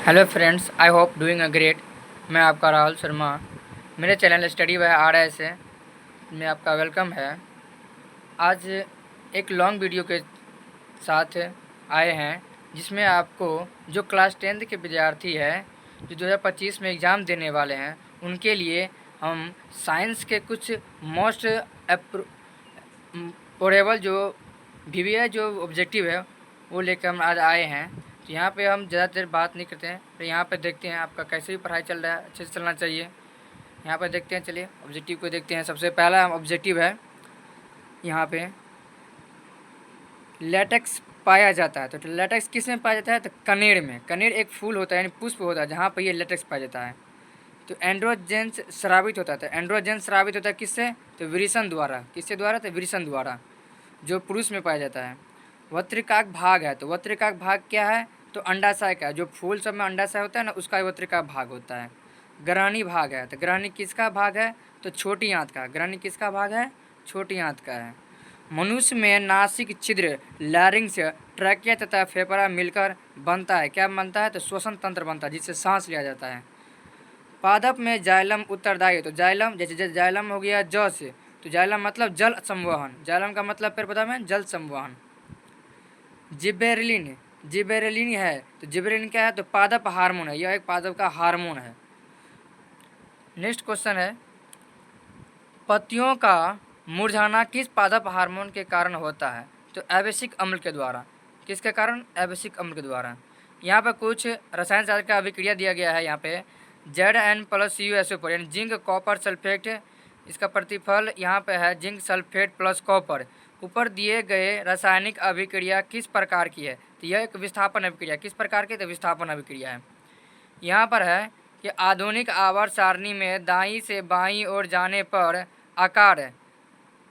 Hello friends, I hope doing a great. मैं आपका राहुल शर्मा। मेरे चैनल स्टडी बाय RS में आपका वेलकम है। आज एक लॉन्ग वीडियो के साथ आए हैं जिसमें आपको जो क्लास 10th के विद्यार्थी हैं जो 2025 में एग्ज़ाम देने वाले हैं उनके लिए हम साइंस के कुछ मोस्ट पोरेबल जो VBI जो ऑब्जेक्टिव है वो लेकर हम आज आए हैं। तो यहाँ पे हम ज़्यादा देर बात नहीं करते हैं, तो यहाँ पे देखते हैं आपका कैसे भी पढ़ाई चल रहा है, अच्छे से चलना चाहिए। यहाँ पे देखते हैं, चलिए ऑब्जेक्टिव को देखते हैं। सबसे पहला ऑब्जेक्टिव है यहाँ पे लेटेक्स पाया जाता है। तो लेटेक्स किस में पाया जाता है? तो कनेर में। कनेर एक फूल होता है यानी पुष्प होता है जहाँ पर ये लेटेक्स पाया जाता है। तो एंड्रोजेंस स्रावित होता था। एंड्रोजेंस स्रावित होता है किससे? तो विरिसन द्वारा। किससे द्वारा? तो विरिसन द्वारा, जो पुरुष में पाया जाता है। वत्रिकाक भाग है। तो वत्रिकाक भाग क्या है? तो अंडाशय का, जो फूल सब में अंडाशय होता है ना, उसका वत्रिकाक भाग होता है। ग्रहणी भाग है। तो ग्रहणी किसका भाग है? तो छोटी आंत का। ग्रहणी किसका भाग है? छोटी आंत का है। मनुष्य में नासिक छिद्र, लैरिंग्स, ट्रैकिया तथा फेफड़ा मिलकर बनता है। क्या बनता है? तो श्वसन तंत्र बनता है जिससे सांस लिया जाता है। पादप में जाइलम उत्तरदायी है। तो जाइलम, जैसे जाइलम हो गया ज से, तो जाइलम मतलब जल संवहन। जाइलम का मतलब फिर पता है जल संवहन। जिबेरेलिन, जिबेरेलिन है। तो जिबेरेलिन क्या है? तो पादप हार्मोन है। यह एक पादप का हार्मोन है। नेक्स्ट क्वेश्चन है, पत्तियों का मुरझाना किस पादप हार्मोन के कारण होता है? तो एबेसिक अम्ल के द्वारा। किसके कारण? एबेसिक अम्ल के द्वारा। यहाँ पर कुछ रसायन शास्त्र का अभिक्रिया दिया गया है। यहाँ पे Zn+CuSO4 यानी जिंक कॉपर सल्फेट, इसका प्रतिफल यहाँ पे है जिंक सल्फेट प्लस कॉपर। ऊपर दिए गए रासायनिक अभिक्रिया किस प्रकार की है? तो यह एक विस्थापन अभिक्रिया। किस प्रकार की? तो विस्थापन अभिक्रिया है। यहाँ पर है कि आधुनिक आवर्त सारणी में दाईं से बाईं ओर जाने पर आकार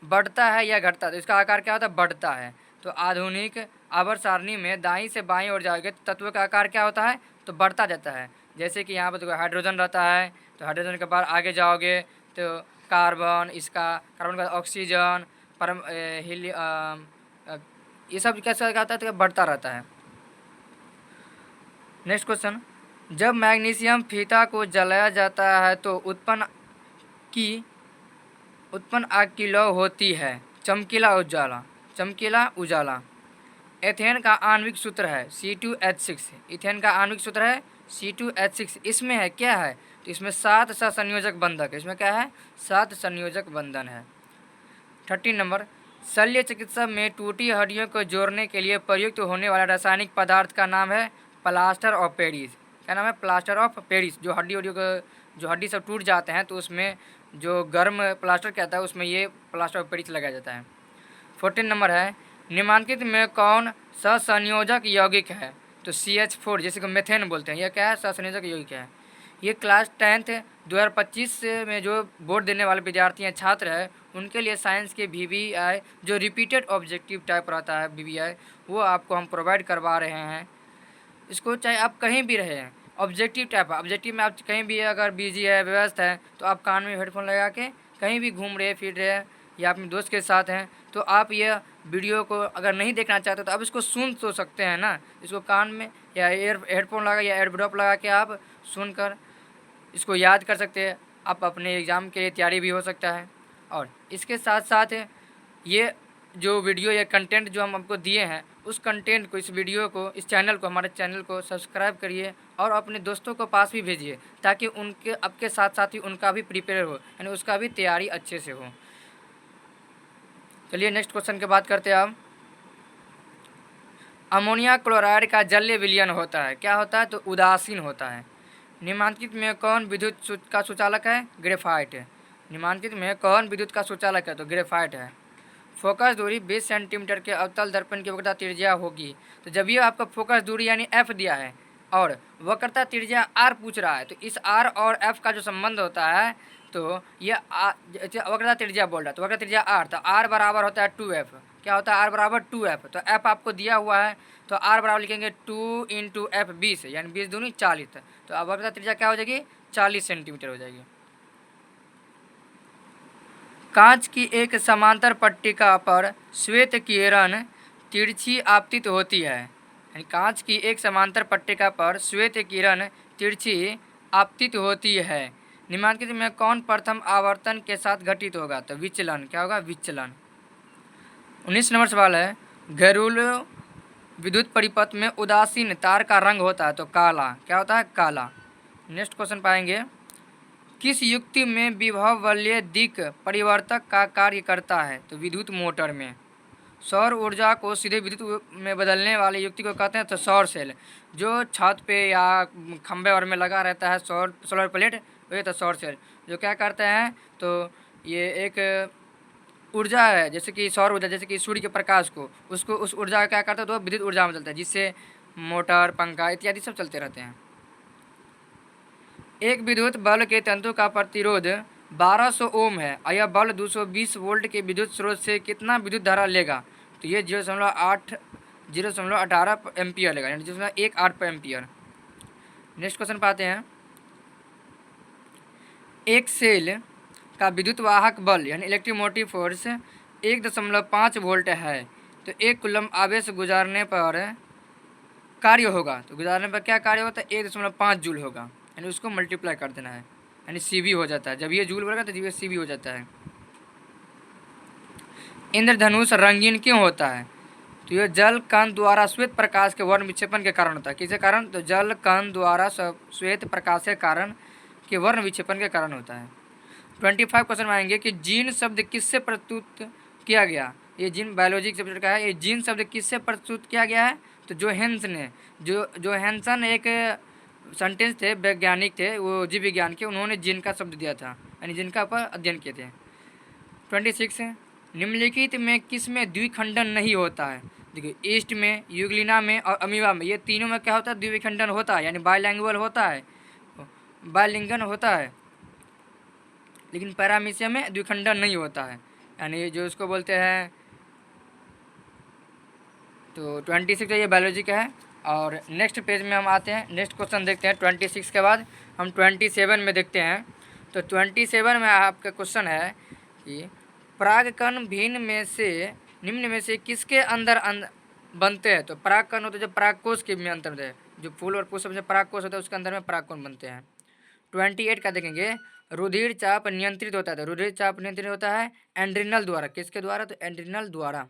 बढ़ता है या घटता है? तो इसका आकार क्या होता है? बढ़ता है। तो आधुनिक आवर्त सारणी में दाईं से बाईं ओर जाओगे तो तत्व का आकार क्या होता है? तो बढ़ता जाता है। जैसे कि यहाँ पर देखो हाइड्रोजन रहता है, तो हाइड्रोजन के बाद आगे जाओगे तो कार्बन, इसका कार्बन का ऑक्सीजन, परम ये सब कैसे आता है? तो बढ़ता रहता है। नेक्स्ट क्वेश्चन, जब मैग्नीशियम फीता को जलाया जाता है तो उत्पन्न आग की लौ होती है चमकीला उजाला। चमकीला उजाला। एथेन का आणविक सूत्र है C2H6। इथेन का आणविक सूत्र है C2H6। इसमें है क्या है? तो इसमें 7 सहसंयोजक बंधक है। इसमें क्या है? 7 संयोजक बंधन है। 13 नंबर, शल्य चिकित्सा में टूटी हड्डियों को जोड़ने के लिए प्रयुक्त होने वाला रासायनिक पदार्थ का नाम है प्लास्टर ऑफ पेरिस। क्या नाम है? Plaster of Paris. जो हड्डियों को, जो हड्डी सब टूट जाते हैं तो उसमें जो गर्म प्लास्टर कहता है उसमें ये प्लास्टर ऑफ पेरिस लगाया जाता है। 14 नंबर है, निम्नलिखित में कौन सहसंयोजक यौगिक है? तो CH4, जैसे कि मेथेन बोलते हैं, यह क्या है? सहसंयोजक यौगिक है। ये क्लास 10th 2025 में जो बोर्ड देने वाले विद्यार्थी हैं, छात्र हैं, उनके लिए साइंस के VBI जो रिपीटेड ऑब्जेक्टिव टाइप रहता है VBI, वो आपको हम प्रोवाइड करवा रहे हैं। इसको चाहे आप कहीं भी रहे हैं, ऑब्जेक्टिव टाइप है। ऑब्जेक्टिव में आप कहीं भी अगर बिजी है, व्यस्त है, तो आप कान में हेडफोन लगा के कहीं भी घूम रहे फिर रहे हैं या अपने दोस्त के साथ हैं, तो आप ये वीडियो को अगर नहीं देखना चाहते तो आप इसको सुन तो सकते हैं ना। इसको कान में या हेडफोन लगा या एयरड्रॉप लगा के आप सुनकर इसको याद कर सकते हैं। आप अपने एग्ज़ाम के लिए तैयारी भी हो सकता है। और इसके साथ साथ ये जो वीडियो या कंटेंट जो हम आपको दिए हैं, उस कंटेंट को, इस वीडियो को, इस चैनल को, हमारे चैनल को सब्सक्राइब करिए और अपने दोस्तों को पास भी भेजिए ताकि उनके आपके साथ साथ ही उनका भी प्रिपेयर हो, यानी उसका भी तैयारी अच्छे से हो। चलिए नेक्स्ट क्वेश्चन की बात करते हैं हम। अमोनिया क्लोराइड का जलीय विलयन होता है। क्या होता है? तो उदासीन होता है। निम्नलिखित में कौन विद्युत का सुचालक है? ग्रेफाइट। निम्नलिखित में कौन विद्युत का सुचालक है? तो ग्रेफाइट है। फोकस दूरी 20 सेंटीमीटर के अवतल दर्पण की वक्रता त्रिज्या होगी। तो जब ये आपका फोकस दूरी यानी F दिया है और वक्रता त्रिज्या R पूछ रहा है, तो इस R और F का जो संबंध होता है, तो ये वक्रता त्रिज्या बोल रहा है, तो वक्रता त्रिज्या R, तो R बराबर होता है 2F। क्या होता है? R बराबर 2F। तो F आपको दिया हुआ है, तो R बराबर लिखेंगे 2 × F 20, यानी 20 दूनी 40। तो अब वक्रता त्रिज्या क्या हो जाएगी? 40 सेंटीमीटर हो जाएगी। कांच की एक समांतर पट्टिका पर श्वेत किरण तिरछी आपतित होती है। यानी कांच की एक समांतर पट्टिका पर श्वेत किरण तिरछी आपतित होती है। निम्नलिखित में कौन प्रथम आवर्तन के साथ घटित होगा? तो विचलन। क्या होगा? विचलन। 19 नंबर सवाल है, घरेलू विद्युत परिपथ में उदासीन तार का रंग होता है तो काला। क्या होता है? काला। नेक्स्ट क्वेश्चन पाएंगे, किस युक्ति में विभव वलय दिक् परिवर्तक का कार्य करता है? तो विद्युत मोटर में। सौर ऊर्जा को सीधे विद्युत में बदलने वाले युक्ति को कहते हैं तो सौर सेल। जो छत पे या खंभे और में लगा रहता है सोलर प्लेट, वही तो सौर सेल। जो क्या करते हैं तो ये एक ऊर्जा है, जैसे कि सौर ऊर्जा, जैसे कि सूर्य के प्रकाश को, उसको उस ऊर्जा का क्या करता है तो विद्युत ऊर्जा में चलता है, जिससे मोटर, पंखा इत्यादि सब चलते रहते हैं। एक विद्युत बल्ब के तंतु का प्रतिरोध 1200 ओम है और यह बल्ब 220 वोल्ट के विद्युत स्रोत से कितना विद्युत धारा लेगा? तो ये 0.18 एम्पियर लेगा, यानी 0.18 एम्पियर। नेक्स्ट क्वेश्चन पाते हैं, एक सेल का विद्युत वाहक बल यानी इलेक्ट्रोमोटिव फोर्स 1.5 वोल्ट है, तो 1 कूलम आवेश गुजारने पर कार्य होगा। तो गुजारने पर क्या कार्य होता है? 1.5 जूल होगा, यानी उसको मल्टीप्लाई कर देना है, यानी CV हो जाता है। जब ये जूल बोलेगा तो ये CV हो जाता है। इंद्रधनुष रंगीन क्यों होता है? तो ये जल कण द्वारा श्वेत प्रकाश के वर्ण विक्षेपण के कारण होता है। किसके कारण? तो जल कण द्वारा श्वेत प्रकाश के कारण के वर्ण विक्षेपण के कारण होता है। 25 क्वेश्चन में आएंगे कि जीन शब्द किससे प्रस्तुत किया गया? ये जीन बायोलॉजी सब्जेक्ट का है। ये जीन शब्द किससे प्रस्तुत किया गया है? तो जोहेंस ने। जोहेंसन एक सेंटेंस थे, वैज्ञानिक थे, वो जीव विज्ञान के, उन्होंने जीन का शब्द दिया था, यानी जिनका पर अध्ययन किए थे। 26 निम्नलिखित में किस में द्विखंडन नहीं होता है? देखिए, ईस्ट में, यूग्लिना में और अमीबा में, ये तीनों में क्या होता है? द्विखंडन होता है, यानी बायलैंगुअल होता है, बायलिंगन होता है, लेकिन पैरामीशिया में द्विखंडन नहीं होता है, यानी जो उसको बोलते हैं। तो 26 ये बायोलॉजी का है। और नेक्स्ट पेज में हम आते हैं, नेक्स्ट क्वेश्चन देखते हैं। 26 के बाद हम 27 में देखते हैं। तो 27 में आपका क्वेश्चन है कि परागकण निम्न में से किसके अंदर बनते हैं? तो परागकण होते हैं जो परागकोश के में अंतर है, जो फूल और पुष्प में परागकोश होता है उसके अंदर में परागकण बनते हैं। 28 का देखेंगे, रुधिर चाप नियंत्रित होता है। तो रुधिर चाप नियंत्रित होता है एड्रिनल द्वारा। किसके द्वारा? तो एड्रिनल द्वारा।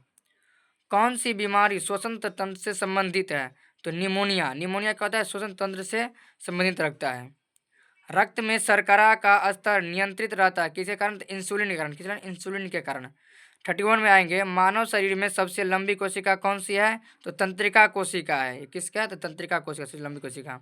कौन सी बीमारी श्वसन तंत्र से संबंधित है? तो निमोनिया। निमोनिया क्या होता है? श्वसन तंत्र से संबंधित रखता है। रक्त में शर्करा का स्तर नियंत्रित रहता है किसके कारण? तो इंसुलिन के कारण। किस कारण? इंसुलिन के कारण। 31 में आएंगे, मानव शरीर में सबसे लंबी कोशिका कौन सी है? तो तंत्रिका कोशिका है। किसका है? तो तंत्रिका कोशिका सबसे लंबी कोशिका।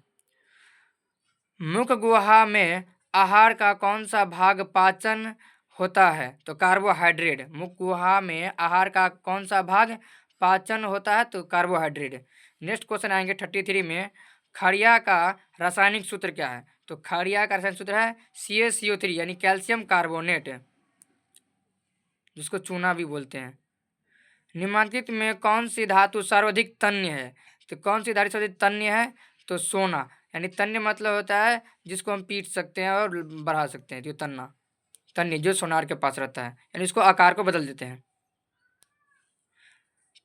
मुख गुहा में आहार का कौन सा भाग पाचन होता है? तो कार्बोहाइड्रेट। मुख गुहा में आहार का कौन सा भाग पाचन होता है? तो कार्बोहाइड्रेट। नेक्स्ट क्वेश्चन आएंगे 33 में, खड़िया का रासायनिक सूत्र क्या है? तो खड़िया का रासायनिक सूत्र है CaCO3, यानी कैल्शियम कार्बोनेट, जिसको चूना भी बोलते हैं। निम्नलिखित में कौन सी धातु सर्वाधिक तन्य है? तो कौन सी धातु सर्वाधिक तन्य है? तो सोना, यानी तन्य मतलब होता है जिसको हम पीट सकते हैं और बढ़ा सकते हैं, जो तन्य जो सोनार के पास रहता है, यानी इसको आकार को बदल देते हैं।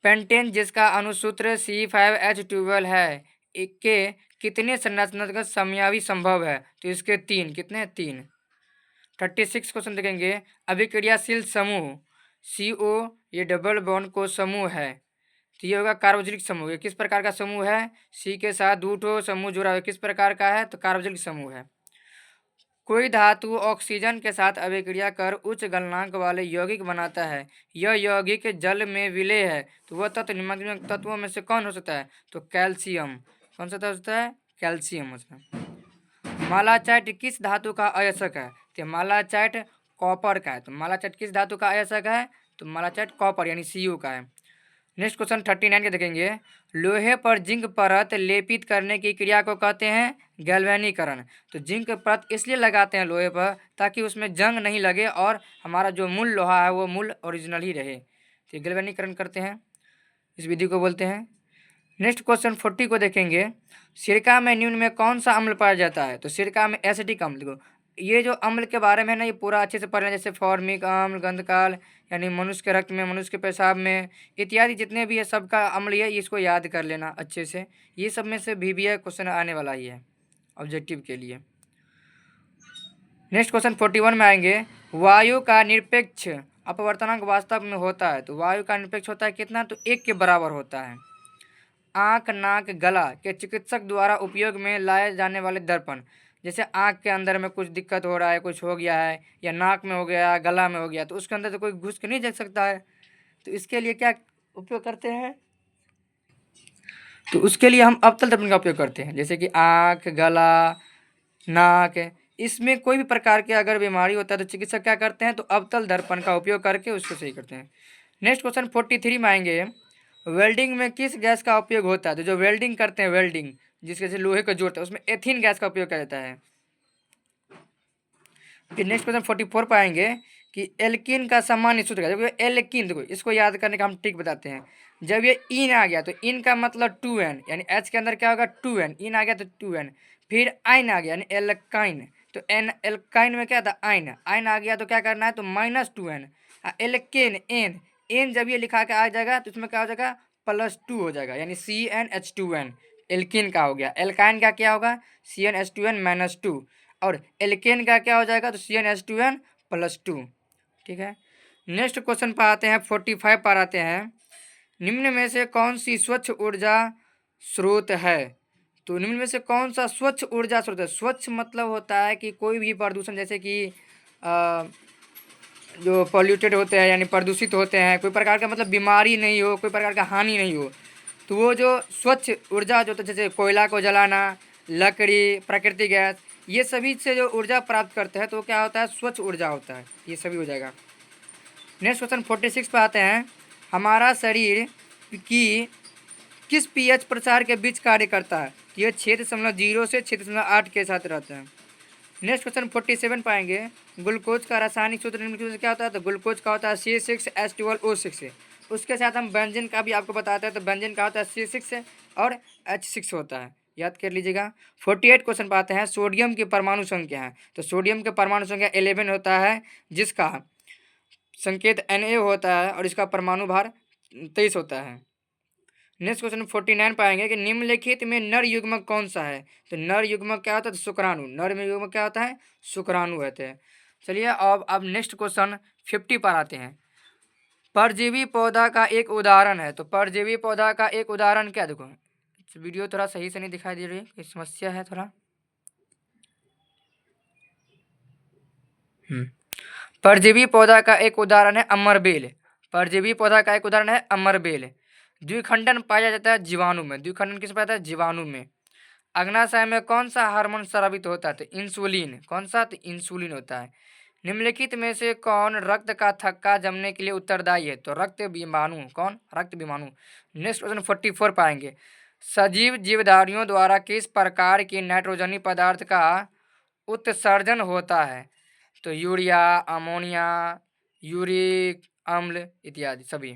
पेंटेन जिसका अनुसूत्र C5H12 है, के कितने संरचनात्मक समयावधि संभव है? तो इसके 3। कितने? 3। 36 क्वेश्चन देखेंगे, अभिक्रियाशील समूह CO ये डबल बॉन्ड को समूह है, तो ये होगा कार्बोक्सिलिक समूह। ये किस प्रकार का समूह है? C के साथ 2 समूह जुड़ा हुआ, किस प्रकार का है? तो कार्बोक्सिलिक समूह है। कोई धातु ऑक्सीजन के साथ अभिक्रिया कर उच्च गलनांक वाले यौगिक बनाता है, यह यौगिक जल में विलय है, तो वह तत्व निम्नलिखित तत्वों में से कौन हो सकता है? तो कैल्शियम। कौन सा तत्व होता है? कैल्शियम होता है। मालाचाइट किस धातु का अयस्क है? तो मालाचाइट कॉपर का है। तो मालाचाइट किस धातु का अयस्क है? तो मालाचाइट कॉपर, यानी Cu का है। नेक्स्ट क्वेश्चन 39 के देखेंगे, लोहे पर जिंक परत लेपित करने की क्रिया को कहते हैं गैल्वेनीकरण। तो जिंक परत इसलिए लगाते हैं लोहे पर ताकि उसमें जंग नहीं लगे और हमारा जो मूल लोहा है वो मूल ओरिजिनल ही रहे, तो गैल्वेनीकरण करते हैं, इस विधि को बोलते हैं। नेक्स्ट क्वेश्चन 40 को देखेंगे, सिरका में निम्न में कौन सा अम्ल पाया जाता है? तो सिरका में एसिटिक अम्ल। देखो, ये जो अम्ल के बारे में है ना, ये पूरा अच्छे से पढ़ लें, जैसे फॉर्मिक अम्ल, गंधकाल, यानी मनुष्य के रक्त में, मनुष्य के पेशाब में इत्यादि जितने भी है सबका अम्ल है, इसको याद कर लेना अच्छे से। ये सब में से VBA क्वेश्चन आने वाला ही है ऑब्जेक्टिव के लिए। नेक्स्ट क्वेश्चन 41 में आएंगे, वायु का निरपेक्ष अपवर्तनांक वास्तव में होता है। तो वायु का निरपेक्ष होता है कितना, तो 1 के बराबर होता है। आँख, नाक, गला के चिकित्सक द्वारा उपयोग में लाए जाने वाले दर्पण, जैसे आँख के अंदर में कुछ दिक्कत हो रहा है, कुछ हो गया है, या नाक में हो गया, गला में हो गया, तो उसके अंदर तो कोई घुस के नहीं देख सकता है, तो इसके लिए क्या उपयोग करते हैं, तो उसके लिए हम अवतल दर्पण का उपयोग करते हैं। जैसे कि आँख, गला, नाक, इसमें कोई भी प्रकार के अगर बीमारी होता है तो चिकित्सक क्या करते हैं, तो अवतल दर्पण का उपयोग करके उसको सही करते हैं। नेक्स्ट क्वेश्चन 43 में आएंगे, वेल्डिंग में किस गैस का उपयोग होता है। तो जो वेल्डिंग करते हैं, वेल्डिंग जिसके से लोहे को जोड़ते हैं, उसमें एथिन गैस का उपयोग किया जाता है। फिर नेक्स्ट क्वेश्चन 44 पर आएंगे कि एल्कीन का सामान्य सूत्र क्या है। देखो एल्कीन, देखो इसको याद करने का हम ट्रिक बताते हैं। जब ये इन आ गया तो इन का मतलब 2n, यानी H के अंदर क्या होगा 2n, इन आ गया तो 2n। फिर आइन आ गया यानी एल्काइन, तो एन एल्काइन में क्या था आइन, आइन आ गया तो क्या करना है, तो -2n। एल्केन एन, एन जब ये लिखा के आ जाएगा तो इसमें क्या हो जाएगा +2 हो जाएगा, यानी CnH2n एल्कीन का हो गया। एल्काइन का क्या होगा CnH2n -2, और एल्केन का क्या हो जाएगा, तो CnH2n +2। ठीक है, नेक्स्ट क्वेश्चन पर आते हैं 45 पर आते हैं, निम्न में से कौन सी स्वच्छ ऊर्जा स्रोत है। तो निम्न में से कौन सा स्वच्छ ऊर्जा स्रोत है। स्वच्छ मतलब होता है कि कोई भी प्रदूषण, जैसे कि जो पॉल्यूटेड होते हैं यानी प्रदूषित होते हैं, कोई प्रकार का मतलब बीमारी नहीं हो, कोई प्रकार का हानि नहीं हो, तो वो जो स्वच्छ ऊर्जा जो होता है, जैसे कोयला को जलाना, लकड़ी, प्राकृतिक गैस, ये सभी से जो ऊर्जा प्राप्त करते हैं तो क्या होता है स्वच्छ ऊर्जा होता है, ये सभी हो जाएगा। नेक्स्ट क्वेश्चन 46 पे आते हैं, हमारा शरीर की किस pH प्रसार के बीच कार्य करता है। ये 6.0 से 6.8 के साथ रहता है। नेक्स्ट क्वेश्चन 47 पाएंगे, ग्लूकोज का रासायनिक सूत्र निम्नलिखित में से क्या होता है। तो ग्लूकोज का होता है C6H12O6। उसके साथ हम व्यंजन का भी आपको बताते हैं, तो व्यंजन का होता है C6 और H6 होता है, याद कर लीजिएगा। 48 क्वेश्चन पाते हैं, सोडियम की परमाणु संख्या है। तो सोडियम के परमाणु संख्या 11 होता है, जिसका संकेत Na होता है और इसका परमाणु भार 23 होता है। नेक्स्ट क्वेश्चन 49 पाएंगे कि निम्नलिखित में नर युग्मक कौन सा है। तो नर युग्मक क्या होता है, तो शुक्राणु। नर में युग्मक क्या होता है, शुक्राणु होते हैं। चलिए अब नेक्स्ट क्वेश्चन 50 पर आते हैं, परजीवी पौधा का एक उदाहरण है। तो परजीवी पौधा का एक उदाहरण क्या, देखो वीडियो थोड़ा सही से नहीं दिखाई दे रही है, कोई समस्या है थोड़ा। परजीवी पौधा का एक उदाहरण है अमरबेल। परजीवी पौधा का एक उदाहरण है अमरबेल। द्विखंडन पाया जाता है जीवाणु में। द्विखंडन किस पाया जाता है, जीवाणु में। अग्नाशय में कौन सा हार्मोन स्रावित होता है, तो इंसुलिन। कौन सा, तो इंसुलिन होता है। निम्नलिखित में से कौन रक्त का थक्का जमने के लिए उत्तरदायी है। तो रक्त विमाणु। कौन, रक्त विमाणु। नेक्स्ट क्वेश्चन 44 पाएंगे, सजीव जीवधारियों द्वारा किस प्रकार के नाइट्रोजनी पदार्थ का उत्सर्जन होता है। तो यूरिया, अमोनिया, यूरिक अम्ल इत्यादि सभी।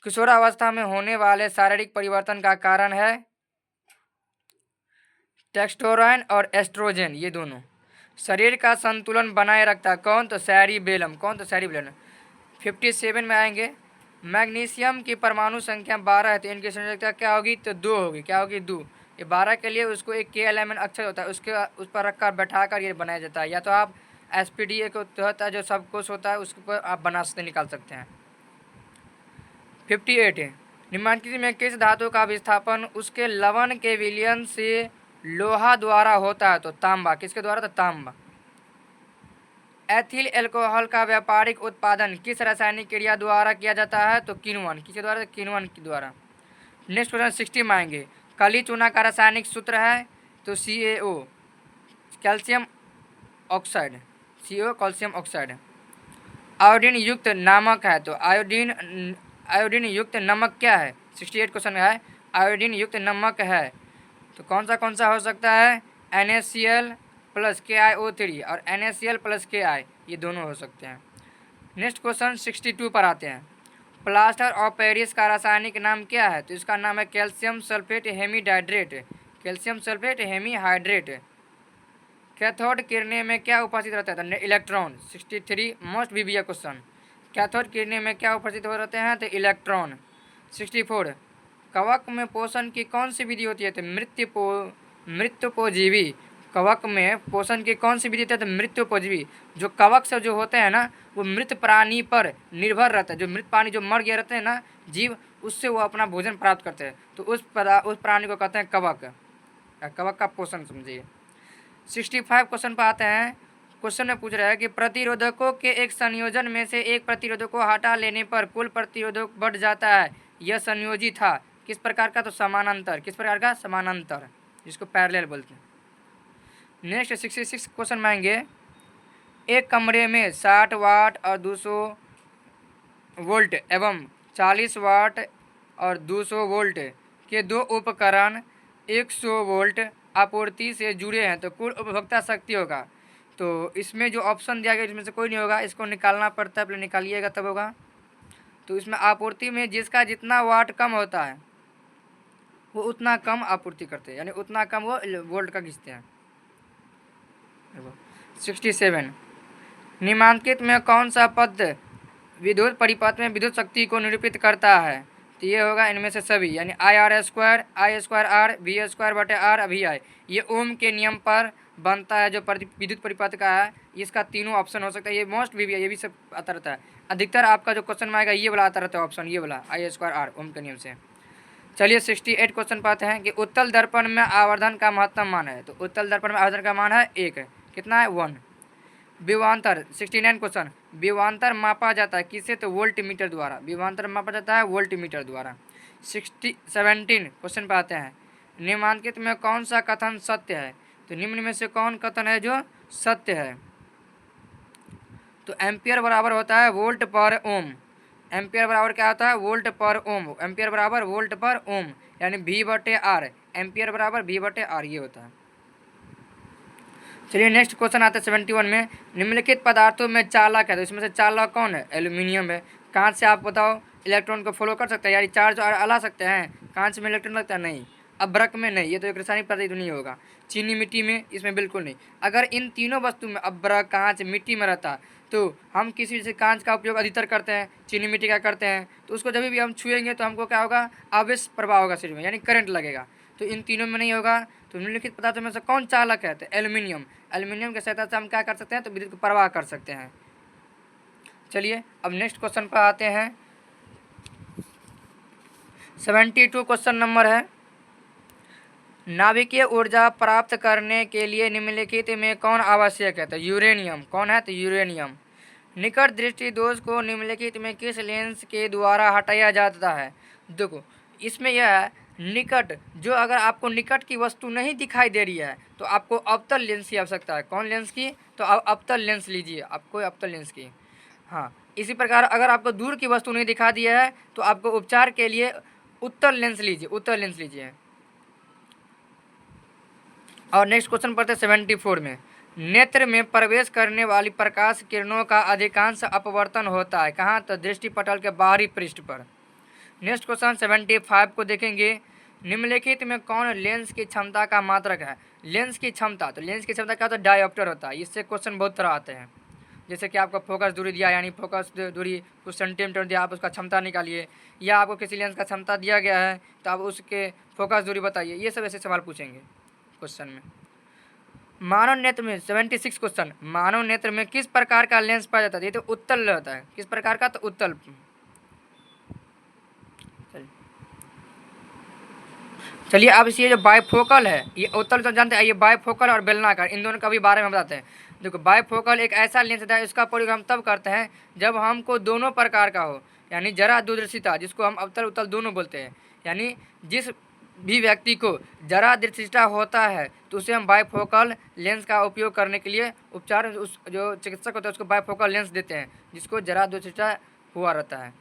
किशोरावस्था में होने वाले शारीरिक परिवर्तन का कारण है टेस्टोस्टेरोन और एस्ट्रोजन, ये दोनों। शरीर का संतुलन बनाए रखता है कौन, तो सेरिबेलम। कौन, तो सेरिबेलम। 57 में आएंगे, मैग्नीशियम की परमाणु संख्या 12 है, तो इनकी संयोजकता क्या होगी, तो 2 होगी। क्या होगी, 2। ये 12 के लिए उसको एक K अक्षर होता है, उसके उस पर रखकर बैठा कर ये बनाया जाता है। या तो आप SPDA को होता है जो सब कुछ होता है, उसके ऊपर आप बना सकते, निकाल सकते हैं। 58 है, निम्नलिखित में किस धातु का विस्थापन उसके लवण के विलयन से लोहा द्वारा होता है। तो तांबा। किसके द्वारा, तो तांबा। एथिल एल्कोहल का व्यापारिक उत्पादन किस रासायनिक क्रिया द्वारा किया जाता है। तो किण्वन। किसके द्वारा, तो किण्वन के द्वारा। नेक्स्ट क्वेश्चन 60 में आएंगे, काली चूना का रासायनिक सूत्र है। तो CaO, calcium oxide. CO calcium oxide. Iodine युक्त नमक है। तो आयोडीन युक्त नमक क्या है। 68 क्वेश्चन है, आयोडीन युक्त नमक है। तो कौन सा हो सकता है, NaCl + KiO3 और NaCl + Ki, ये दोनों हो सकते हैं। नेक्स्ट क्वेश्चन 62 पर आते हैं, प्लास्टर ऑफ पेरिस का रासायनिक नाम क्या है। तो इसका नाम है calcium sulphate hemihydrate. Calcium sulphate hemihydrate. Cathode किरणें में क्या उपस्थित रहता है, electron. 63 most VBA question, cathode किरणें में क्या उपस्थित हो रहते हैं? तो इलेक्ट्रॉन। 64 कवक में पोषण की कौन सी विधि होती है? तो मृत्युपोजीवी। कवक में पोषण की कौन सी विधि होती है? तो मृत्युपोजीवी। जो कवक से जो होते हैं ना, वो मृत प्राणी पर निर्भर रहता है। जो मृत प्राणी जो मर गए रहते हैं ना जीव, उससे वो अपना भोजन प्राप्त करते हैं, तो उस प्राणी को कहते हैं कवक। कवक का पोषण समझिए। 65 क्वेश्चन पर आते हैं। क्वेश्चन में पूछ रहा है कि प्रतिरोधकों के एक संयोजन में से एक प्रतिरोधक को हटा लेने पर कुल प्रतिरोधक बढ़ जाता है, यह संयोजी था किस प्रकार का? तो समानांतर। किस प्रकार का? समानांतर, जिसको पैरेलल बोलते हैं। नेक्स्ट 66 क्वेश्चन में आएंगे। एक कमरे में 60 वाट और 200 वोल्ट एवं 40 वाट और 200 वोल्ट के दो उपकरण 100 वोल्ट आपूर्ति से जुड़े हैं, तो कुल उपभोक्ता शक्ति होगा। तो इसमें जो ऑप्शन दिया गया इसमें से कोई नहीं होगा, इसको निकालना पड़ता है, पहले निकालिएगा तब होगा। तो इसमें आपूर्ति में जिसका जितना वाट कम होता है वो उतना कम आपूर्ति करते हैं, यानी उतना कम वो वोल्ट का खींचते हैं। 67 निम्नांकित में कौन सा पद विद्युत परिपथ में विद्युत शक्ति को निरूपित करता है? तो ये होगा इनमें से सभी, यानी I² R V² अभी आई। ये ओम के नियम पर बनता है, जो विद्युत परिपथ का है। इसका तीनों ऑप्शन हो सकता है, ये मोस्ट भी है, ये भी सब आता रहता है। अधिकतर आपका जो क्वेश्चन में आएगा ये वाला आता रहता है ऑप्शन, ये वाला I² R ओम के नियम से। चलिए 68 क्वेश्चन पाते हैं कि उत्तल दर्पण में आवर्धन का महत्तम मान है। तो उत्तल दर्पण में आवर्धन का मान है 1। कितना है? 1। विभवांतर 69 क्वेश्चन। विभवांतर मापा जाता है किससे? तो वोल्ट मीटर द्वारा। विभवांतर मापा जाता है वोल्ट मीटर द्वारा। 17 क्वेश्चन पे आते हैं। निम्नांकित में कौन सा कथन सत्य है? तो निम्न में से कौन कथन है जो सत्य है? तो एम्पियर बराबर होता है वोल्ट पर ओम। एम्पियर बराबर क्या होता है? वोल्ट पर ओम। एम्पियर बराबर वोल्ट पर ओम, यानी V/R। एम्पियर बराबर V/R ये होता है। चलिए नेक्स्ट क्वेश्चन आता है 71 में। निम्नलिखित पदार्थों में चालक है, तो इसमें से चालक कौन है? एल्यूमिनियम है। कांच से आप बताओ इलेक्ट्रॉन को फॉलो कर सकते हैं, यानी चार्ज अला सकते हैं? कांच में इलेक्ट्रॉन लगता है? नहीं। अभ्रक में नहीं, ये तो एक रासायनिक पदार्थ नहीं होगा। चीनी मिट्टी में, इसमें बिल्कुल नहीं। अगर इन तीनों वस्तु में अभ्रक, कांच, मिट्टी में रहता तो हम किसी से कांच का उपयोग अधिकतर करते हैं, चीनी मिट्टी का करते हैं, तो उसको जब भी हम छुएंगे तो हमको क्या होगा? आवेश प्रभाव होगा शरीर में, यानी करंट लगेगा। तो इन तीनों में नहीं होगा। तो निम्नलिखित पदार्थों में से कौन चालक है? तो एल्यूमिनियम। एल्यूमिनियम की सहायता से हम क्या कर सकते हैं? तो विद्युत को प्रवाह कर सकते हैं। चलिए अब नेक्स्ट क्वेश्चन पर आते हैं। 72 क्वेश्चन नंबर है। नाभिकीय ऊर्जा प्राप्त करने के लिए निम्नलिखित में कौन आवश्यक है? तो यूरेनियम। कौन है? तो यूरेनियम। निकट दृष्टि दोष को निम्नलिखित में किस लेंस के द्वारा हटाया जाता है? देखो इसमें यह है निकट, जो अगर आपको निकट की वस्तु नहीं दिखाई दे रही है तो आपको अवतल लेंस की आवश्यकता है। कौन लेंस की? तो अवतल लेंस लीजिए, आपको अवतल लेंस की। हाँ, इसी प्रकार अगर आपको दूर की वस्तु नहीं दिखा दिया है तो आपको उपचार के लिए उत्तल लेंस लीजिए, उत्तल लेंस लीजिए। और नेक्स्ट क्वेश्चन पढ़ते हैं 74 में। नेत्र में प्रवेश करने वाली प्रकाश किरणों का अधिकांश अपवर्तन होता है कहाँ? तो दृष्टिपटल के बाहरी पृष्ठ पर। नेक्स्ट क्वेश्चन 75 को देखेंगे। निम्नलिखित में कौन लेंस की क्षमता का मात्रक है? लेंस की क्षमता, तो लेंस की क्षमता क्या होता है? डायोप्टर होता है। इससे क्वेश्चन बहुत तरह आते हैं, जैसे कि आपको फोकस दूरी दिया, यानी फोकस दूरी कुछ सेंटीमीटर दिया, आप उसका क्षमता निकालिए। या आपको किसी लेंस का क्षमता दिया गया है तो आप उसके फोकस दूरी बताइए। ये सब ऐसे सवाल पूछेंगे क्वेश्चन में। मानव नेत्र में 76 क्वेश्चन। मानव नेत्र में किस प्रकार का लेंस पाया जाता है? ये तो उत्तल रहता है। किस प्रकार का? तो उत्तल। चलिए अब ये जो बायफोकल है, ये उत्तल तो जानते हैं, ये बायफोकल और बेलनाकार, इन दोनों का भी बारे में बताते हैं। देखो बायफोकल एक ऐसा लेंस होता है, इसका प्रयोग हम तब करते हैं जब हमको दोनों प्रकार का हो, यानी जरा दूरदर्शिता, जिसको हम अवतल उत्तल दोनों बोलते हैं। यानी जिस भी व्यक्ति को जरा दृष्टिता होता है तो उसे हम बायफोकल लेंस का उपयोग करने के लिए उपचार, उस जो चिकित्सक होता है उसको बायफोकल लेंस देते हैं, जिसको जरा दृष्टिता हुआ रहता है।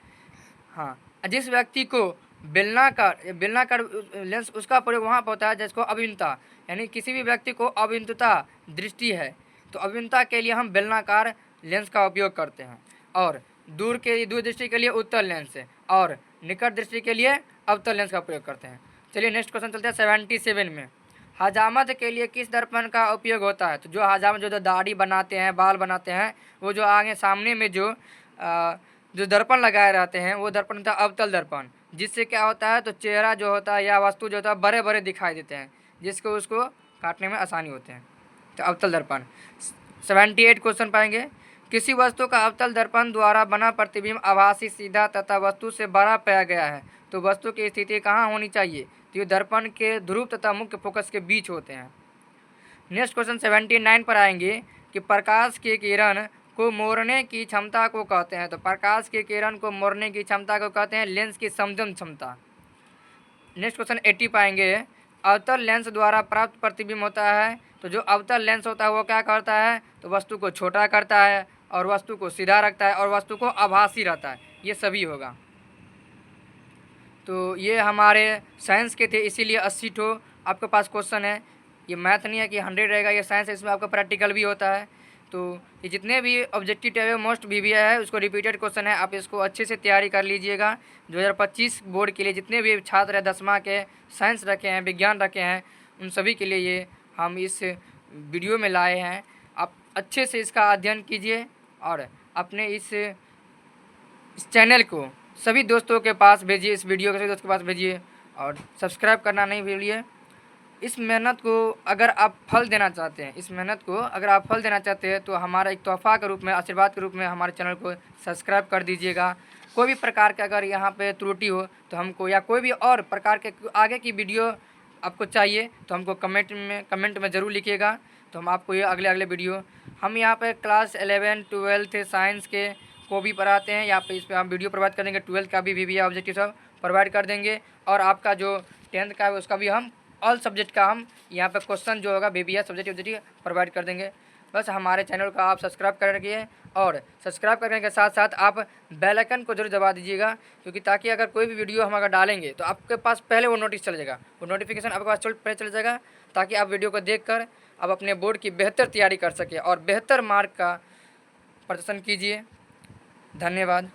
हाँ, जिस व्यक्ति को बेलनाकार लेंस, उसका प्रयोग वहाँ पर होता है जिसको अभिन्नता, यानी किसी भी व्यक्ति को अभिन्नता दृष्टि है तो अभिन्नता के लिए हम बेलनाकार लेंस का उपयोग करते हैं। और दूर दृष्टि के लिए उत्तल लेंस है, और निकट दृष्टि के लिए अवतल लेंस का प्रयोग करते हैं। चलिए नेक्स्ट क्वेश्चन चलते हैं 77 में। हजामत के लिए किस दर्पण का उपयोग होता है? तो जो हजामत, जो दाढ़ी बनाते हैं, बाल बनाते हैं, वो जो आगे सामने में जो जो दर्पण लगाए रहते हैं वो दर्पण होता है अवतल दर्पण, जिससे क्या होता है तो चेहरा जो होता है या वस्तु जो होता है बड़े बड़े दिखाई देते हैं, जिसको उसको काटने में आसानी होते हैं। तो अवतल दर्पण 78 क्वेश्चन पाएंगे। किसी वस्तु का अवतल दर्पण द्वारा बना प्रतिबिंब आभासी, सीधा तथा वस्तु से बड़ा पाया गया है तो वस्तु की स्थिति कहाँ होनी चाहिए? तो ये दर्पण के ध्रुव तथा मुख्य फोकस के बीच होते हैं। नेक्स्ट क्वेश्चन 79 पर आएंगे कि प्रकाश के किरण को मोड़ने की क्षमता को कहते हैं। तो प्रकाश के किरण को मोड़ने की क्षमता को कहते हैं लेंस की संवेदन क्षमता। नेक्स्ट क्वेश्चन 80 पाएंगे। अवतल लेंस द्वारा प्राप्त प्रतिबिंब होता है, तो जो अवतल लेंस होता है वो क्या करता है तो वस्तु को छोटा करता है और वस्तु को सीधा रखता है और वस्तु को आभासी रहता है। ये सभी होगा। तो ये हमारे साइंस के थे, इसीलिए 80 ठो आपके पास क्वेश्चन है। ये मैथ नहीं है कि 100 रहेगा, ये साइंस है, इसमें आपका प्रैक्टिकल भी होता है। तो ये जितने भी ऑब्जेक्टिव टाइप है मोस्ट वीवीआई है उसको रिपीटेड क्वेश्चन है, आप इसको अच्छे से तैयारी कर लीजिएगा। 2025 बोर्ड के लिए जितने भी छात्र हैं 10वां के साइंस रखे हैं, विज्ञान रखे हैं, उन सभी के लिए ये हम इस वीडियो में लाए हैं। आप अच्छे से इसका अध्ययन कीजिए और अपने इस चैनल को सभी दोस्तों के पास भेजिए, इस वीडियो के सभी दोस्तों के पास भेजिए और सब्सक्राइब करना नहीं भूलिए। इस मेहनत को अगर आप फल देना चाहते हैं, इस मेहनत को अगर आप फल देना चाहते हैं तो हमारा एक तोहफ़ा के रूप में, आशीर्वाद के रूप में हमारे चैनल को सब्सक्राइब कर दीजिएगा। कोई भी प्रकार का अगर यहाँ पे त्रुटि हो तो हमको, या कोई भी और प्रकार के आगे की वीडियो आपको चाहिए तो हमको कमेंट में ज़रूर लिखिएगा। तो हम आपको ये अगले वीडियो, हम यहाँ पे क्लास 11 12 साइंस के को भी पढ़ाते हैं। यहाँ पे इस पर हम वीडियो प्रोवाइड कर देंगे, 12 का भी वीवीआई ऑब्जेक्टिव सब प्रोवाइड कर देंगे और आपका जो 10th का है उसका भी हम ऑल सब्जेक्ट का हम यहाँ पे क्वेश्चन जो होगा वीवीआई सब्जेक्ट ऑब्जेक्टिव प्रोवाइड कर देंगे। बस हमारे चैनल को आप सब्सक्राइब कर रखिए और सब्सक्राइब करने के साथ साथ आप बेल आइकन को जरूर दबा दीजिएगा, क्योंकि ताकि अगर कोई भी वीडियो हम अगर डालेंगे तो आपके पास पहले वो नोटिस चल जाएगा, वो नोटिफिकेशन आपके पास पहले चल जाएगा, ताकि आप वीडियो को देख कर आप अपने बोर्ड की बेहतर तैयारी कर सकें और बेहतर मार्क का प्रदर्शन कीजिए। धन्यवाद।